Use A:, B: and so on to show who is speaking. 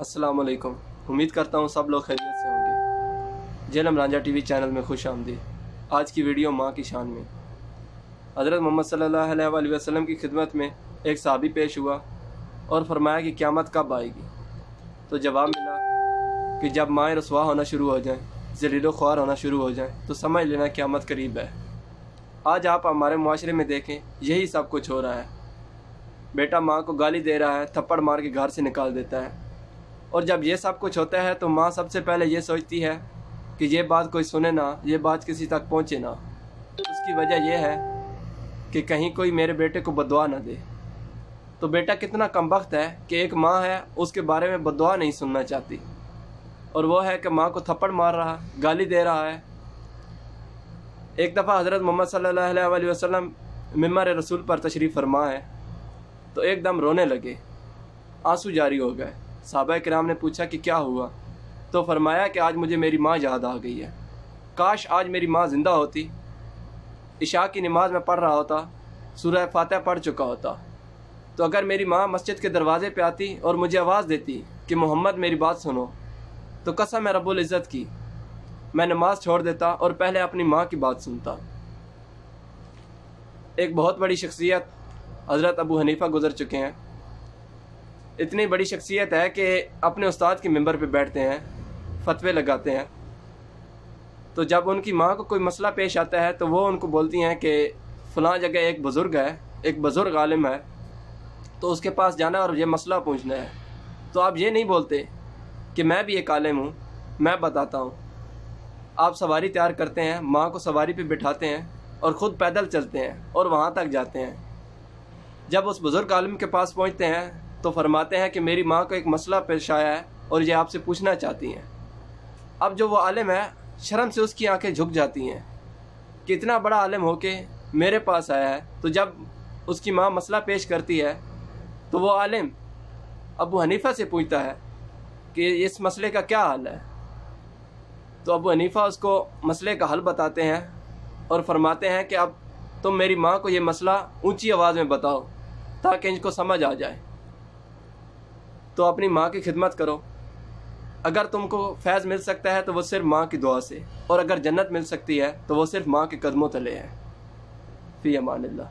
A: अस्सलाम वालेकुम। उम्मीद करता हूँ सब लोग खैरियत से होंगे। जेलम रांझा टीवी चैनल में खुश आमदीद। आज की वीडियो माँ की शान में। हज़रत मोहम्मद सल्लल्लाहु अलैहि वसल्लम की खिदमत में एक सहाबी पेश हुआ और फरमाया कि क़यामत कब आएगी। तो जवाब मिला कि जब माएँ रसवा होना शुरू हो जाएँ, ज़लीलो ख्वार होना शुरू हो जाएँ, तो समझ लेना क़यामत करीब है। आज आप हमारे मुआशरे में देखें, यही सब कुछ हो रहा है। बेटा माँ को गाली दे रहा है, थप्पड़ मार के घर से निकाल देता है। और जब ये सब कुछ होता है तो माँ सबसे पहले ये सोचती है कि ये बात कोई सुने ना, ये बात किसी तक पहुँचे ना। उसकी वजह यह है कि कहीं कोई मेरे बेटे को बददुआ ना दे। तो बेटा कितना कमबख्त है कि एक माँ है, उसके बारे में बददुआ नहीं सुनना चाहती, और वो है कि माँ को थप्पड़ मार रहा, गाली दे रहा है। एक दफ़ा हज़रत मोहम्मद सल्लल्लाहु अलैहि वसल्लम मिंबर रसूल पर तशरीफ़ फरमा है तो एकदम रोने लगे, आंसू जारी हो गए। सहाबा किराम ने पूछा कि क्या हुआ, तो फरमाया कि आज मुझे मेरी माँ याद आ गई है। काश आज मेरी माँ ज़िंदा होती, इशा की नमाज में पढ़ रहा होता, सूरह फातिहा पढ़ चुका होता। तो अगर मेरी माँ मस्जिद के दरवाज़े पे आती और मुझे आवाज़ देती कि मोहम्मद मेरी बात सुनो, तो कसम है रब्बुल इज़्ज़त की, मैं नमाज छोड़ देता और पहले अपनी माँ की बात सुनता। एक बहुत बड़ी शख्सियत हज़रत अबू हनीफ़ा गुज़र चुके हैं। इतनी बड़ी शख्सियत है कि अपने उस्ताद के मिंबर पे बैठते हैं, फतवे लगाते हैं। तो जब उनकी माँ को कोई मसला पेश आता है तो वो उनको बोलती हैं कि फ़लाँ जगह एक बुज़ुर्ग है, एक बुज़ुर्ग आलिम है, तो उसके पास जाना और ये मसला पूछना है। तो आप ये नहीं बोलते कि मैं भी एक आलिम हूँ, मैं बताता हूँ। आप सवारी तैयार करते हैं, माँ को सवारी पे बिठाते हैं और ख़ुद पैदल चलते हैं और वहाँ तक जाते हैं। जब उस बुज़ुर्ग आलिम के पास पहुँचते हैं तो फरमाते हैं कि मेरी माँ को एक मसला पेश आया है और ये आपसे पूछना चाहती हैं। अब जो वो आलिम है, शर्म से उसकी आंखें झुक जाती हैं कि इतना बड़ा आलिम होके मेरे पास आया है। तो जब उसकी माँ मसला पेश करती है तो वो आलिम अबू हनीफ़ा से पूछता है कि इस मसले का क्या हल है। तो अबू हनीफ़ा उसको मसले का हल बताते हैं और फरमाते हैं कि अब तुम मेरी माँ को ये मसला ऊंची आवाज़ में बताओ ताकि इनको समझ आ जाए। तो अपनी माँ की खिदमत करो। अगर तुमको फैज़ मिल सकता है तो वो सिर्फ माँ की दुआ से, और अगर जन्नत मिल सकती है तो वो सिर्फ माँ के कदमों तले है। फ़ी अमानिल्लाह।